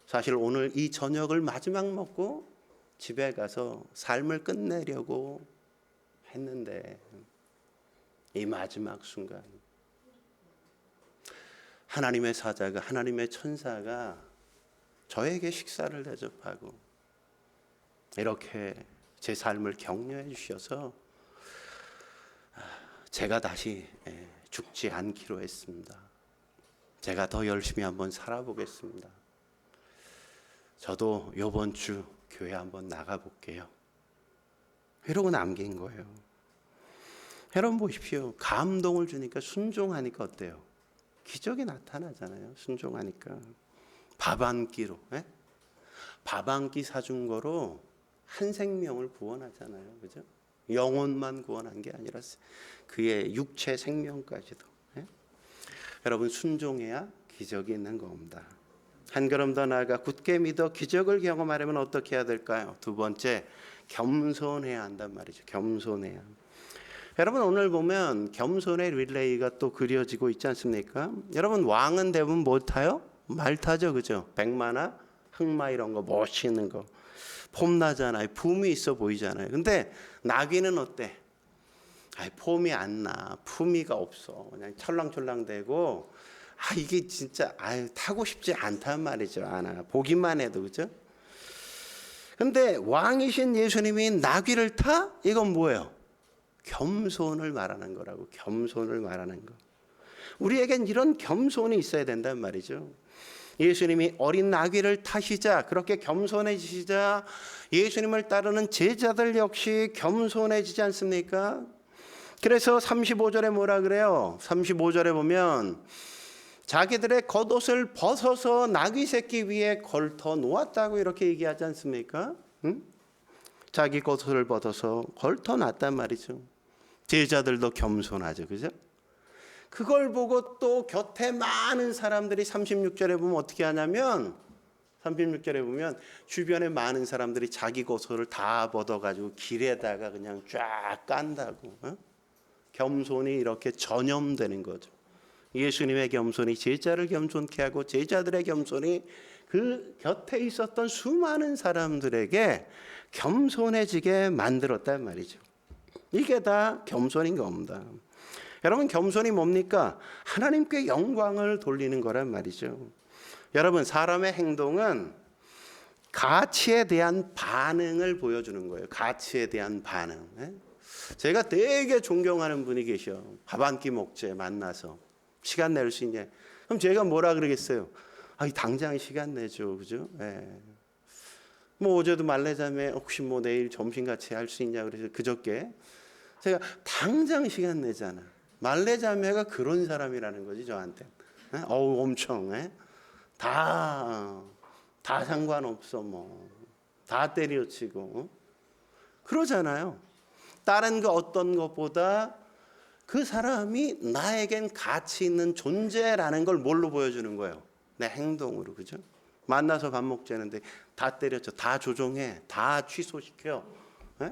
사실 오늘 이 저녁을 마지막 먹고 집에 가서 삶을 끝내려고 했는데 이 마지막 순간 하나님의 사자가 하나님의 천사가 저에게 식사를 대접하고 이렇게 제 삶을 격려해 주셔서 제가 다시 죽지 않기로 했습니다. 제가 더 열심히 한번 살아보겠습니다. 저도 이번 주 교회 한번 나가볼게요. 이러고 남긴 거예요. 여러분 보십시오. 감동을 주니까 순종하니까 어때요? 기적이 나타나잖아요. 순종하니까. 밥 한 끼로, 밥 한 끼 사준 거로 한 생명을 구원하잖아요. 그죠? 영혼만 구원한 게 아니라 그의 육체 생명까지도. 여러분 순종해야 기적이 있는 겁니다. 한 걸음 더 나아가 굳게 믿어 기적을 경험하려면 어떻게 해야 될까요? 두 번째, 겸손해야 한단 말이죠. 겸손해야. 여러분 오늘 보면 겸손의 릴레이가 또 그려지고 있지 않습니까? 여러분 왕은 대부분 뭐 타요? 말 타죠, 그죠? 백마나 흑마 이런 거 멋있는 거 폼나잖아요. 품이 있어 보이잖아요. 근데 나귀는 어때? 폼이 안 나, 품위가 없어. 그냥 철랑철랑대고 이게 진짜 타고 싶지 않단 말이죠. 보기만 해도 그죠? 근데 왕이신 예수님이 나귀를 타? 이건 뭐예요? 겸손을 말하는 거라고. 겸손을 말하는 거. 우리에겐 이런 겸손이 있어야 된단 말이죠. 예수님이 어린 나귀를 타시자 그렇게 겸손해지시자 예수님을 따르는 제자들 역시 겸손해지지 않습니까? 그래서 35절에 뭐라 그래요? 35절에 보면 자기들의 겉옷을 벗어서 나귀 새끼 위에 걸터 놓았다고 이렇게 얘기하지 않습니까? 응? 자기 겉옷을 벗어서 걸터 놨단 말이죠. 제자들도 겸손하죠. 그죠? 그걸 보고 또 곁에 많은 사람들이 36절에 보면 어떻게 하냐면 36절에 보면 주변에 많은 사람들이 자기 겉옷을 다 벗어가지고 길에다가 그냥 쫙 깐다고. 겸손이 이렇게 전염되는 거죠. 예수님의 겸손이 제자를 겸손케 하고 제자들의 겸손이 그 곁에 있었던 수많은 사람들에게 겸손해지게 만들었단 말이죠. 이게 다 겸손인 겁니다. 여러분 겸손이 뭡니까? 하나님께 영광을 돌리는 거란 말이죠. 여러분 사람의 행동은 가치에 대한 반응을 보여주는 거예요. 가치에 대한 반응. 제가 되게 존경하는 분이 계셔. 밥 한 끼 먹재 만나서 시간 낼 수 있냐? 그럼 제가 뭐라 그러겠어요? 당장 시간 내죠, 그죠? 뭐 어제도 말레자매 혹시 뭐 내일 점심 같이 할 수 있냐 그래서 그저께 제가 당장 시간 내잖아. 말레자매가 그런 사람이라는 거지 저한테. 엄청 다 상관없어 뭐 다 때려치고 그러잖아요. 다른 거 어떤 것보다 그 사람이 나에겐 가치 있는 존재라는 걸 뭘로 보여주는 거예요? 내 행동으로, 그죠? 만나서 밥 먹자는데 다 때려쳐, 다 조종해, 다 취소시켜. 예?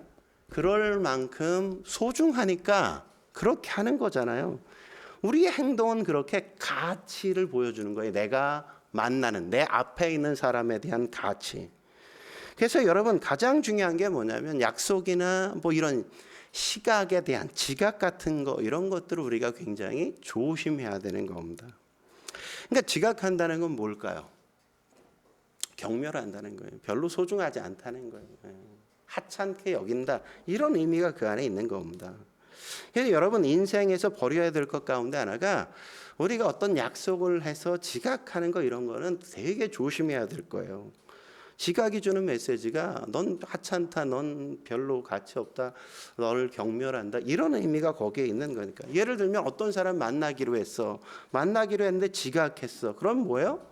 그럴 만큼 소중하니까 그렇게 하는 거잖아요. 우리의 행동은 그렇게 가치를 보여주는 거예요. 내가 만나는 내 앞에 있는 사람에 대한 가치. 그래서 여러분 가장 중요한 게 뭐냐면 약속이나 뭐 이런 시각에 대한 지각 같은 거 이런 것들을 우리가 굉장히 조심해야 되는 겁니다. 그러니까 지각한다는 건 뭘까요? 경멸한다는 거예요. 별로 소중하지 않다는 거예요. 하찮게 여긴다. 이런 의미가 그 안에 있는 겁니다. 그래서 여러분 인생에서 버려야 될 것 가운데 하나가 우리가 어떤 약속을 해서 지각하는 거 이런 거는 되게 조심해야 될 거예요. 지각이 주는 메시지가 넌 하찮다, 넌 별로 가치 없다, 너를 경멸한다 이런 의미가 거기에 있는 거니까. 예를 들면 어떤 사람 만나기로 했는데 지각했어. 그럼 뭐예요?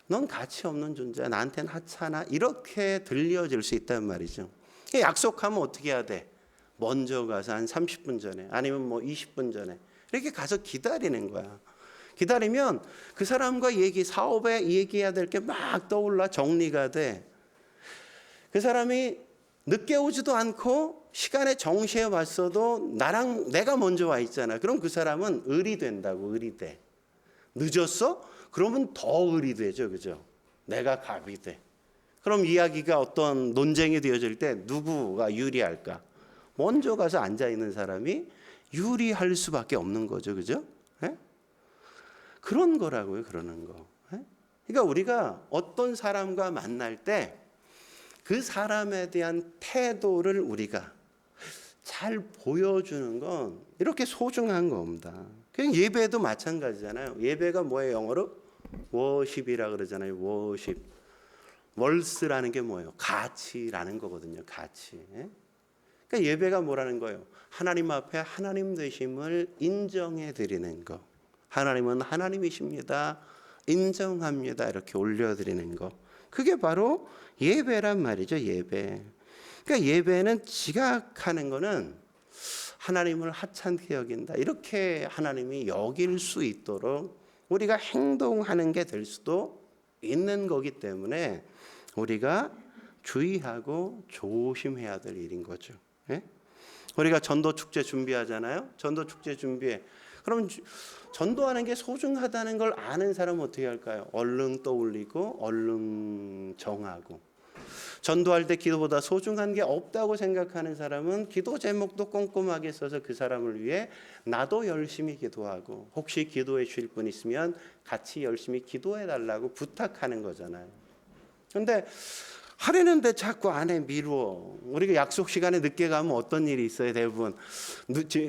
넌 가치 없는 존재야, 나한테는 하찮아, 이렇게 들려질 수 있단 말이죠. 약속하면 어떻게 해야 돼? 먼저 가서 한 30분 전에 아니면 뭐 20분 전에 이렇게 가서 기다리는 거야. 기다리면 그 사람과 사업에 얘기해야 될 게 막 떠올라 정리가 돼. 그 사람이 늦게 오지도 않고 시간에 정시에 왔어도 내가 먼저 와 있잖아. 그럼 그 사람은 을이 된다고, 을이 돼. 늦었어? 그러면 더 을이 되죠. 그죠? 내가 갑이 돼. 그럼 이야기가 어떤 논쟁이 되어질 때 누구가 유리할까? 먼저 가서 앉아 있는 사람이 유리할 수밖에 없는 거죠. 그죠? 네? 그런 거라고요. 그러는 거. 네? 그러니까 우리가 어떤 사람과 만날 때 그 사람에 대한 태도를 우리가 잘 보여주는 건 이렇게 소중한 겁니다. 그냥 예배도 마찬가지잖아요. 예배가 뭐예요? 영어로? 워십이라 그러잖아요. 워십. 월스라는 게 뭐예요? 가치라는 거거든요. 가치. 그러니까 예배가 뭐라는 거예요? 하나님 앞에 하나님 되심을 인정해 드리는 거. 하나님은 하나님이십니다. 인정합니다. 이렇게 올려드리는 거. 그게 바로 예배란 말이죠. 예배. 그러니까 예배는 지각하는 거는 하나님을 하찮게 여긴다. 이렇게 하나님이 여길 수 있도록 우리가 행동하는 게 될 수도 있는 거기 때문에 우리가 주의하고 조심해야 될 일인 거죠. 예? 우리가 전도 축제 준비하잖아요. 전도 축제 준비해. 그럼 전도하는 게 소중하다는 걸 아는 사람은 어떻게 할까요? 얼른 떠올리고 얼른 정하고. 전도할 때 기도보다 소중한 게 없다고 생각하는 사람은 기도 제목도 꼼꼼하게 써서 그 사람을 위해 나도 열심히 기도하고, 혹시 기도해 주실 분 있으면 같이 열심히 기도해 달라고 부탁하는 거잖아요. 그런데 하려는데 자꾸 안에 미루어. 우리가 약속 시간에 늦게 가면 어떤 일이 있어요? 대부분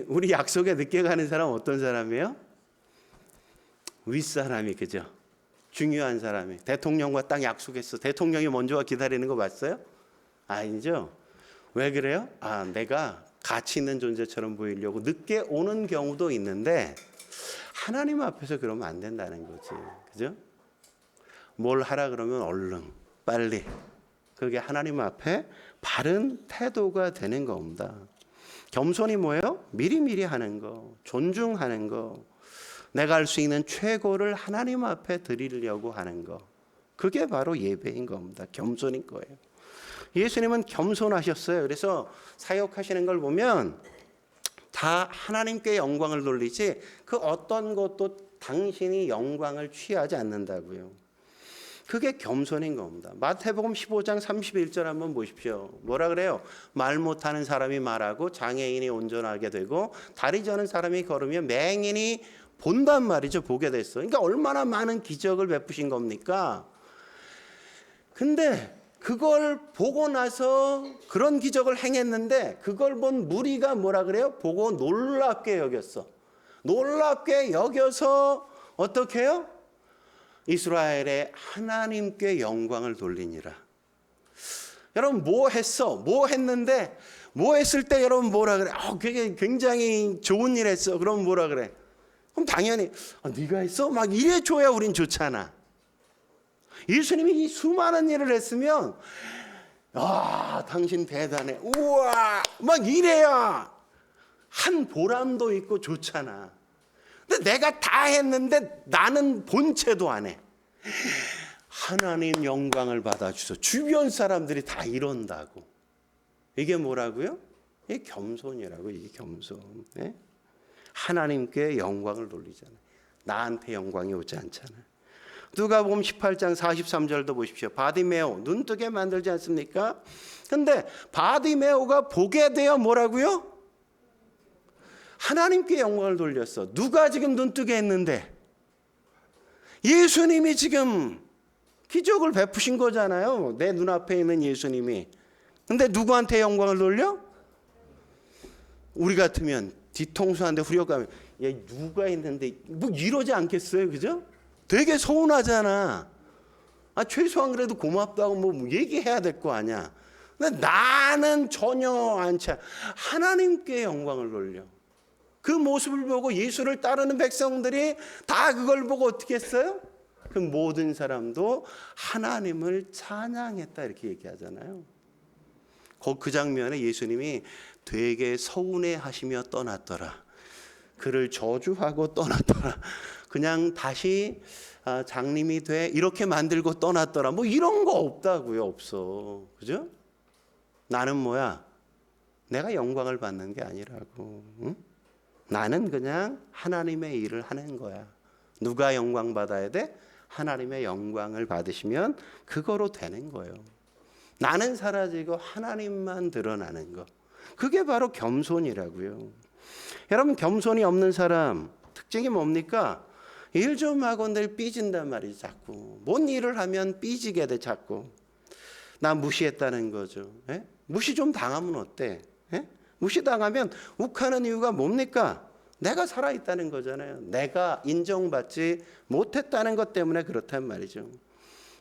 우리 약속에 늦게 가는 사람은 어떤 사람이에요? 윗사람이, 그죠? 중요한 사람이. 대통령과 딱 약속했어. 대통령이 먼저 와 기다리는 거 봤어요? 아니죠. 왜 그래요? 내가 가치 있는 존재처럼 보이려고 늦게 오는 경우도 있는데 하나님 앞에서 그러면 안 된다는 거지. 그죠? 뭘 하라 그러면 얼른 빨리. 그게 하나님 앞에 바른 태도가 되는 겁니다. 겸손이 뭐예요? 미리미리 하는 거, 존중하는 거, 내가 할 수 있는 최고를 하나님 앞에 드리려고 하는 거. 그게 바로 예배인 겁니다. 겸손인 거예요. 예수님은 겸손하셨어요. 그래서 사역하시는 걸 보면 다 하나님께 영광을 돌리지 그 어떤 것도 당신이 영광을 취하지 않는다고요. 그게 겸손인 겁니다. 마태복음 15장 31절 한번 보십시오. 뭐라 그래요? 말 못하는 사람이 말하고 장애인이 온전하게 되고 다리 저는 사람이 걸으며 맹인이 본단 말이죠. 보게 됐어. 그러니까 얼마나 많은 기적을 베푸신 겁니까? 근데 그걸 보고 나서 그런 기적을 행했는데 그걸 본 무리가 뭐라 그래요? 보고 놀랍게 여겼어. 놀랍게 여겨서 어떻게 해요? 이스라엘의 하나님께 영광을 돌리니라. 여러분 뭐 했어? 뭐 했는데 뭐 했을 때 여러분 뭐라 그래? 그게 굉장히 좋은 일 했어. 그럼 뭐라 그래? 그럼 당연히 네가 했어? 막 이래줘야 우린 좋잖아. 예수님이 이 수많은 일을 했으면 당신 대단해. 우와 막 이래야 한 보람도 있고 좋잖아. 근데 내가 다 했는데 나는 본체도 안 해. 하나님 영광을 받아주소. 주변 사람들이 다 이런다고. 이게 뭐라고요? 이게 겸손이라고. 이게 겸손. 네? 하나님께 영광을 돌리잖아요. 나한테 영광이 오지 않잖아요. 누가복음 18장 43절도 보십시오. 바디메오 눈뜨게 만들지 않습니까? 근데 바디메오가 보게 되어 뭐라고요? 하나님께 영광을 돌렸어. 누가 지금 눈뜨게 했는데? 예수님이 지금 기적을 베푸신 거잖아요. 내 눈앞에 있는 예수님이. 근데 누구한테 영광을 돌려? 우리 같으면 뒤통수 한 대 후려가면 야 누가 있는데 뭐 이러지 않겠어요, 그죠? 되게 서운하잖아. 최소한 그래도 고맙다고 뭐 얘기해야 될 거 아니야. 근데 나는 전혀 않지. 하나님께 영광을 돌려. 그 모습을 보고 예수를 따르는 백성들이 다 그걸 보고 어떻게 했어요? 그 모든 사람도 하나님을 찬양했다 이렇게 얘기하잖아요. 그 장면에 예수님이 되게 서운해하시며 떠났더라. 그를 저주하고 떠났더라. 그냥 다시 장님이 돼 이렇게 만들고 떠났더라. 뭐 이런 거 없다고요. 없어. 그죠? 나는 뭐야? 내가 영광을 받는 게 아니라고. 응? 나는 그냥 하나님의 일을 하는 거야. 누가 영광 받아야 돼? 하나님의 영광을 받으시면 그거로 되는 거예요. 나는 사라지고 하나님만 드러나는 거. 그게 바로 겸손이라고요. 여러분 겸손이 없는 사람 특징이 뭡니까? 일 좀 하고 늘 삐진단 말이지. 자꾸 뭔 일을 하면 삐지게 돼. 자꾸 나 무시했다는 거죠. 에? 무시 좀 당하면 어때? 에? 무시당하면 욱하는 이유가 뭡니까? 내가 살아있다는 거잖아요. 내가 인정받지 못했다는 것 때문에 그렇단 말이죠.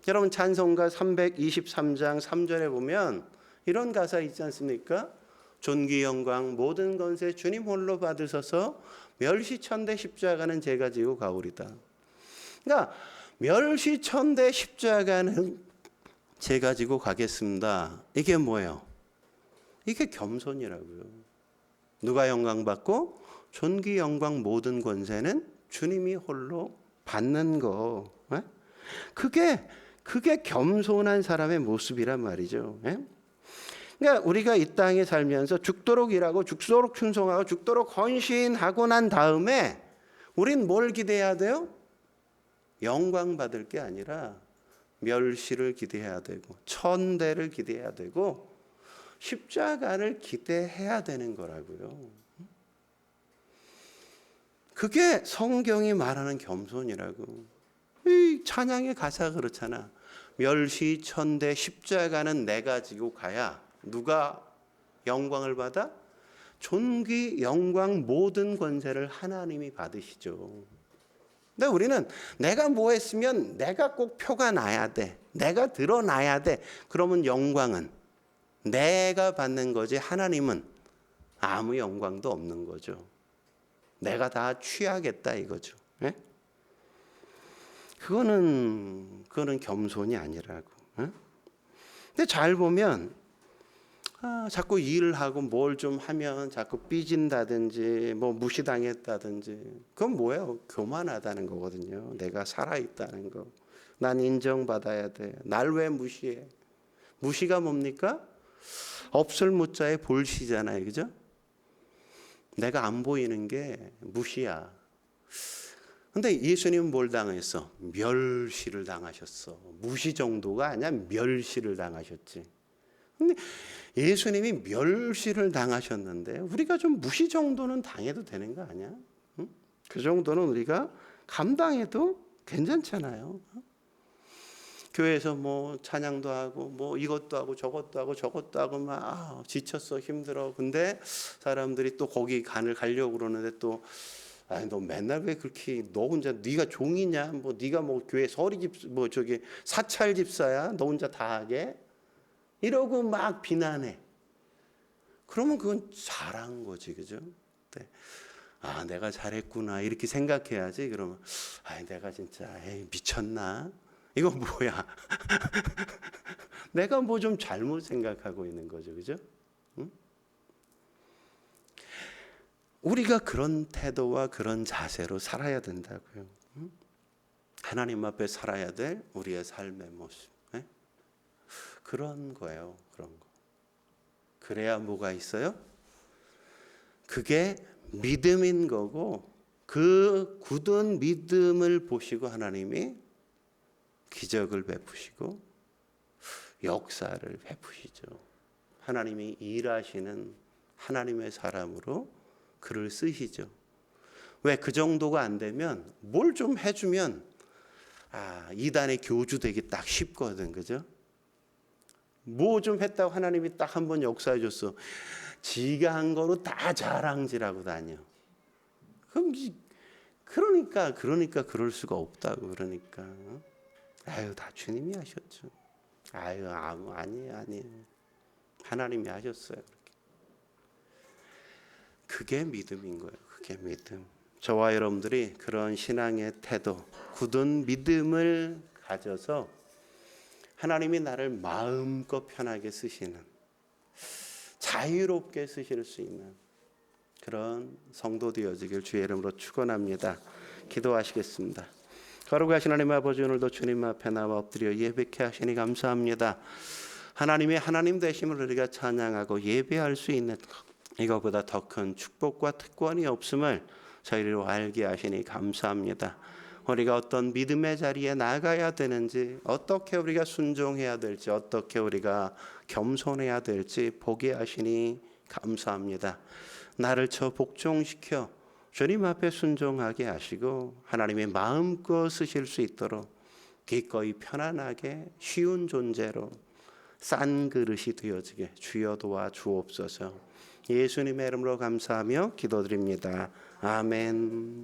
여러분 찬송가 323장 3절에 보면 이런 가사 있지 않습니까? 존귀 영광 모든 권세 주님 홀로 받으소서 멸시천대 십자가는 제가 지고 가오리다. 그러니까 멸시천대 십자가는 제가 지고 가겠습니다. 이게 뭐예요? 이게 겸손이라고요. 누가 영광 받고 존귀 영광 모든 권세는 주님이 홀로 받는 거. 그게 겸손한 사람의 모습이란 말이죠. 그러니까 우리가 이 땅에 살면서 죽도록 일하고 죽도록 충성하고 죽도록 헌신하고 난 다음에 우린 뭘 기대해야 돼요? 영광 받을 게 아니라 멸시를 기대해야 되고 천대를 기대해야 되고 십자가를 기대해야 되는 거라고요. 그게 성경이 말하는 겸손이라고. 이 찬양의 가사가 그렇잖아. 멸시 천대 십자가는 내가 지고 가야 누가 영광을 받아? 존귀 영광 모든 권세를 하나님이 받으시죠. 근데 우리는 내가 뭐 했으면 내가 꼭 표가 나야 돼. 내가 드러나야 돼. 그러면 영광은 내가 받는 거지 하나님은 아무 영광도 없는 거죠. 내가 다 취하겠다 이거죠. 네? 그거는 겸손이 아니라고. 네? 근데 잘 보면 자꾸 일을 하고 뭘 좀 하면 자꾸 삐진다든지 뭐 무시당했다든지 그건 뭐예요? 교만하다는 거거든요. 내가 살아있다는 거. 난 인정받아야 돼. 날 왜 무시해? 무시가 뭡니까? 없을 무자에 볼시잖아요. 그죠? 내가 안 보이는 게 무시야. 근데 예수님은 뭘 당했어? 멸시를 당하셨어. 무시 정도가 아니야. 멸시를 당하셨지. 근데 예수님이 멸시를 당하셨는데 우리가 좀 무시 정도는 당해도 되는 거 아니야? 응? 그 정도는 우리가 감당해도 괜찮잖아요. 교회에서 뭐 찬양도 하고 뭐 이것도 하고 저것도 하고 막 지쳤어 힘들어. 근데 사람들이 또 거기 가려고 그러는데 또 너 맨날 왜 그렇게 너 혼자 네가 종이냐? 뭐 네가 뭐 교회 서리집 뭐 저기 사찰 집사야? 너 혼자 다 하게? 이러고 막 비난해. 그러면 그건 잘한 거지, 그죠? 네. 내가 잘했구나 이렇게 생각해야지. 그러면 내가 진짜 미쳤나? 이거 뭐야? 내가 뭐 좀 잘못 생각하고 있는 거죠, 그죠? 응? 우리가 그런 태도와 그런 자세로 살아야 된다고요. 응? 하나님 앞에 살아야 될 우리의 삶의 모습. 예? 그런 거예요. 그런 거. 그래야 뭐가 있어요? 그게 믿음인 거고, 그 굳은 믿음을 보시고 하나님이 기적을 베푸시고 역사를 베푸시죠. 하나님이 일하시는 하나님의 사람으로 그를 쓰시죠. 왜? 그 정도가 안 되면 뭘 좀 해주면 이단의 교주 되기 딱 쉽거든. 그죠? 뭐 좀 했다고 하나님이 딱 한 번 역사해 줬어. 지가 한 거로 다 자랑질하고 다녀. 그럼 그러니까 그럴 수가 없다고. 그러니까 다 주님이 하셨죠. 아니에요. 하나님이 하셨어요. 그게 믿음인 거예요. 그게 믿음. 저와 여러분들이 그런 신앙의 태도, 굳은 믿음을 가져서 하나님이 나를 마음껏 편하게 쓰시는, 자유롭게 쓰실 수 있는 그런 성도 되어지길 주의 이름으로 축원합니다. 기도하시겠습니다. 거룩하신 하나님 아버지, 오늘도 주님 앞에 나와 엎드려 예배케 하시니 감사합니다. 하나님의 하나님 되심을 우리가 찬양하고 예배할 수 있는 이거보다 더 큰 축복과 특권이 없음을 저희로 알게 하시니 감사합니다. 우리가 어떤 믿음의 자리에 나가야 되는지, 어떻게 우리가 순종해야 될지, 어떻게 우리가 겸손해야 될지 보게 하시니 감사합니다. 나를 복종시켜 주님 앞에 순종하게 하시고 하나님의 마음껏 쓰실 수 있도록 기꺼이 편안하게 쉬운 존재로 싼 그릇이 되어지게 주여 도와 주옵소서. 예수님의 이름으로 감사하며 기도드립니다. 아멘.